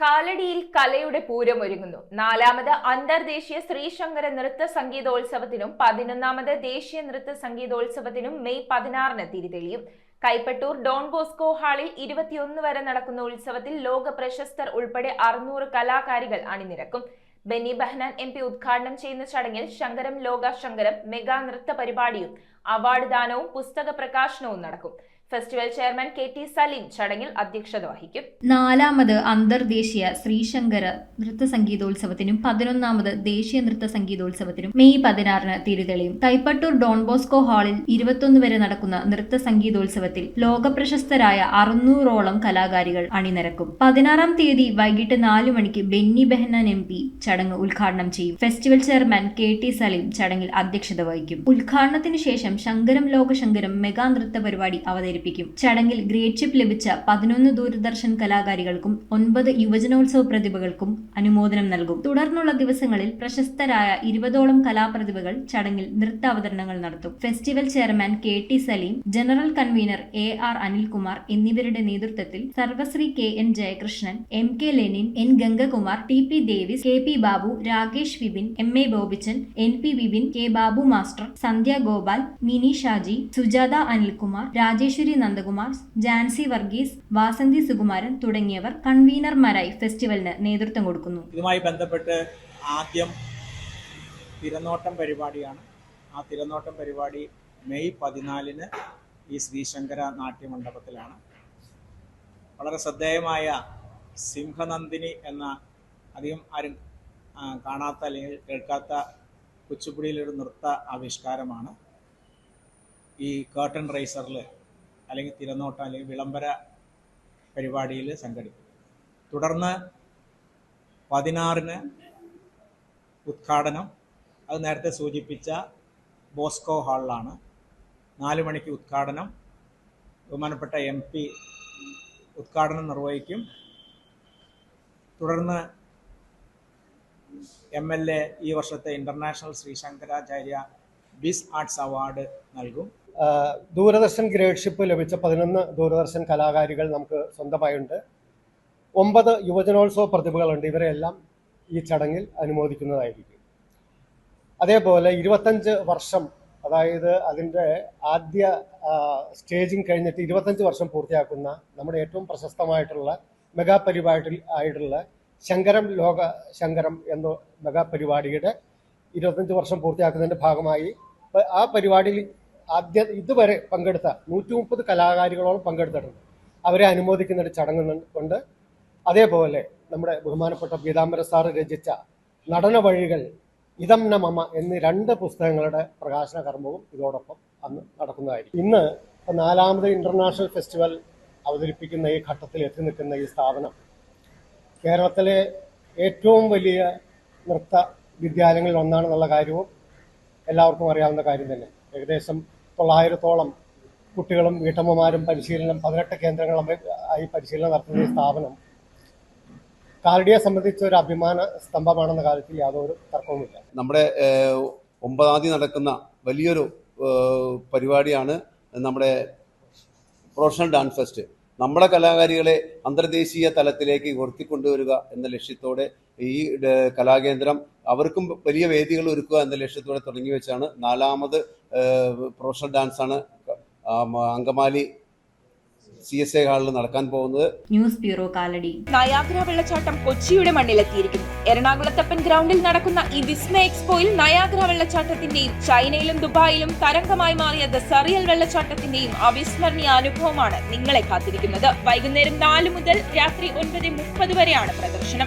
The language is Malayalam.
കാലടിയിൽ കലയുടെ പൂരമൊരുങ്ങുന്നു. 4ാമത് അന്തർദേശീയ ശ്രീശങ്കര നൃത്ത സംഗീതോത്സവത്തിനും 11ാമത് ദേശീയ നൃത്ത സംഗീതോത്സവത്തിനും മെയ് 16-ന് തിരിതെളിയും. കൈപ്പട്ടൂർ ഡോൺ ബോസ്കോ ഹാളിൽ 21 വരെ നടക്കുന്ന ഉത്സവത്തിൽ ലോക പ്രശസ്തർ ഉൾപ്പെടെ 600 കലാകാരികൾ അണിനിരക്കും. ബെന്നി ബെഹനാൻ MP ഉദ്ഘാടനം ചെയ്യുന്ന ചടങ്ങിൽ ശങ്കരം ലോക ശങ്കരം മെഗാ നൃത്ത പരിപാടിയും അവാർഡ് ദാനവും പുസ്തക പ്രകാശനവും നടക്കും. ഫെസ്റ്റിവൽ ചെയർമാൻ KT സലീം ചടങ്ങിൽ അധ്യക്ഷത വഹിക്കും. 4ാമത് അന്തർദേശീയ ശ്രീശങ്കര നൃത്ത സംഗീതോത്സവത്തിനും 11ാമത് ദേശീയ നൃത്ത സംഗീതോത്സവത്തിനും മെയ് 16-ന് തിരിതെളിയും. കൈപ്പട്ടൂർ ഡോൺ ബോസ്കോ ഹാളിൽ 21 വരെ നടക്കുന്ന നൃത്ത സംഗീതോത്സവത്തിൽ ലോകപ്രശസ്തരായ 600ഓളം കലാകാരികൾ അണിനിരക്കും. 16-ാം തീയതി വൈകിട്ട് 4 മണിക്ക് ബെന്നി ബെഹനാൻ MP ചടങ്ങ് ഉദ്ഘാടനം ചെയ്യും. ഫെസ്റ്റിവൽ ചെയർമാൻ KT സലീം ചടങ്ങിൽ അധ്യക്ഷത വഹിക്കും. ഉദ്ഘാടനത്തിന് ശേഷം ശങ്കരം ലോകശങ്കരം മെഗാ നൃത്ത പരിപാടി അവതരിപ്പിക്കും. ചടങ്ങിൽ ഗ്രേഡ്ഷിപ്പ് ലഭിച്ച 11 ദൂരദർശൻ കലാകാരികൾക്കും 9 യുവജനോത്സവ പ്രതിഭകൾക്കും അനുമോദനം നൽകും. തുടർന്നുള്ള ദിവസങ്ങളിൽ പ്രശസ്തരായ 20ഓളം കലാപ്രതിഭകൾ ചടങ്ങിൽ നൃത്താവതരണങ്ങൾ നടത്തും. Festival chairman KT Saleem, general convener AR Anilkumar എന്നിവരുടെ നേതൃത്വത്തിൽ Sarvashri KN Jayakrishnan, MK Lenin, N Gangakumar, TP Davis, KP Babu, Rakesh Vipin, MA Bobichan, NP Vipin, K Babu master, Sandhya Gopal, Mini Shaji, Sujatha Anilkumar, Rajeshwari Nandakumar, Jancy Varghese, Vasanthi Sukumaran തുടങ്ങിയവർ കൺവീനർമാരായി ഫെസ്റ്റിവലിന് നേതൃത്വം കൊടുക്കുന്നു. ഇതുമായി ബന്ധപ്പെട്ട് ആദ്യം തിരനോട്ടം പരിപാടിയാണ്. ആ തിരനോട്ടം പരിപാടി മെയ് 14-ന് ഈ ശ്രീശങ്കര നാട്യമണ്ഡപത്തിലാണ്. വളരെ ശ്രദ്ധേയമായ സിംഹനന്ദിനി എന്ന അധികം ആരും കാണാത്ത അല്ലെങ്കിൽ കേൾക്കാത്ത കുച്ചിപ്പുടിയിലൊരു നൃത്ത ആവിഷ്കാരമാണ് ഈ കേർട്ടൺ റൈസറിൽ അല്ലെങ്കിൽ തിരനോട്ടം അല്ലെങ്കിൽ വിളംബര പരിപാടിയിൽ സംഘടിപ്പിക്കും. തുടർന്ന് 16-ന് ഉദ്ഘാടനം, അത് നേരത്തെ സൂചിപ്പിച്ച ബോസ്കോ ഹാളിലാണ്. 4 മണിക്ക് ഉദ്ഘാടനം, ബഹുമാനപ്പെട്ട MP ഉദ്ഘാടനം നിർവഹിക്കും. തുടർന്ന് MLA ഈ വർഷത്തെ ഇന്റർനാഷണൽ ശ്രീശങ്കരാചാര്യ ബിസ് ആർട്സ് അവാർഡ് നൽകും. ദൂരദർശൻ ഗ്രേഡ്ഷിപ്പ് ലഭിച്ച 11 ദൂരദർശൻ കലാകാരികൾ നമുക്ക് സ്വന്തമായുണ്ട്. 9 യുവജനോത്സവ പ്രതിഭകളുണ്ട്. ഇവരെല്ലാം ഈ ചടങ്ങിൽ അനുമോദിക്കുന്നതായിരിക്കും. അതേപോലെ 25 വർഷം, അതായത് അതിൻ്റെ ആദ്യ സ്റ്റേജിങ് കഴിഞ്ഞിട്ട് 25 വർഷം പൂർത്തിയാക്കുന്ന നമ്മുടെ ഏറ്റവും പ്രശസ്തമായിട്ടുള്ള മെഗാ പരിപാടി ആയിട്ടുള്ള ശങ്കരം ലോക ശങ്കരം എന്ന മെഗാ പരിപാടിയുടെ 25 വർഷം പൂർത്തിയാക്കുന്നതിൻ്റെ ഭാഗമായി ആ പരിപാടിയിൽ ഇതുവരെ പങ്കെടുത്ത 130 കലാകാരികളോളം പങ്കെടുത്തിട്ടുണ്ട്. അവരെ അനുമോദിക്കുന്ന ഒരു ചടങ്ങ് കൊണ്ട്. അതേപോലെ നമ്മുടെ ബഹുമാനപ്പെട്ട പീതാംബര സാറ് രചിച്ച നടന വഴികൾ, ഇതം ന മമ എന്നീ 2 പുസ്തകങ്ങളുടെ പ്രകാശന കർമ്മവും ഇതോടൊപ്പം അന്ന് നടക്കുന്നതായിരിക്കും. ഇന്ന് 4ാമത് ഇന്റർനാഷണൽ ഫെസ്റ്റിവൽ അവതരിപ്പിക്കുന്ന ഈ ഘട്ടത്തിൽ എത്തി നിൽക്കുന്ന ഈ സ്ഥാപനം കേരളത്തിലെ ഏറ്റവും വലിയ നൃത്ത വിദ്യാലയങ്ങളിൽ ഒന്നാണെന്നുള്ള കാര്യവും എല്ലാവർക്കും അറിയാവുന്ന കാര്യം തന്നെ. ഏകദേശം 900ഓളം കുട്ടികളും വീട്ടമ്മമാരും 18 കേന്ദ്രങ്ങളായി പരിശീലനം നടത്തുന്ന ഈ സ്ഥാപനം കാലടിയെ സംബന്ധിച്ച ഒരു അഭിമാന സ്തംഭമാണെന്ന കാര്യത്തിൽ യാതൊരു തർക്കവുമില്ല. നമ്മുടെ 9-ാം തീയതി നടക്കുന്ന വലിയൊരു പരിപാടിയാണ് നമ്മുടെ പ്രൊഫഷണൽ ഡാൻസ് ഫെസ്റ്റ്. നമ്മുടെ കലാകാരികളെ അന്തർദേശീയ തലത്തിലേക്ക് ഉയർത്തിക്കൊണ്ടുവരിക എന്ന ലക്ഷ്യത്തോടെ ഈ കലാകേന്ദ്രം അവർക്കും വലിയ വേദികൾ ഒരുക്കുക എന്ന ലക്ഷ്യത്തോടെ തുടങ്ങി വെച്ചാണ് 4ാമത് പ്രൊഫഷണൽ ഡാൻസാണ് അങ്കമാലി CSI ഹാളിൽ നടക്കാൻ പോകുന്നത്. News bureau, Kalady. നയാഗ്ര വെള്ളച്ചാട്ടം കൊച്ചിയുടെ മണ്ണിലെത്തിയിരിക്കുന്നു. എറണാകുളത്തപ്പൻ ഗ്രൗണ്ടിൽ നടക്കുന്ന ഈ വിസ്മയ എക്സ്പോയിൽ നയാഗ്ര വെള്ളച്ചാട്ടത്തിന്റെയും ചൈനയിലും ദുബായിലും തരംഗമായി മാറിയ ദ സറിയൽ വെള്ളച്ചാട്ടത്തിന്റെയും അവിസ്മരണീയ അനുഭവമാണ് നിങ്ങളെ കാത്തിരിക്കുന്നത്. വൈകുന്നേരം 4 മുതൽ രാത്രി 9:30 വരെയാണ് പ്രദർശനം.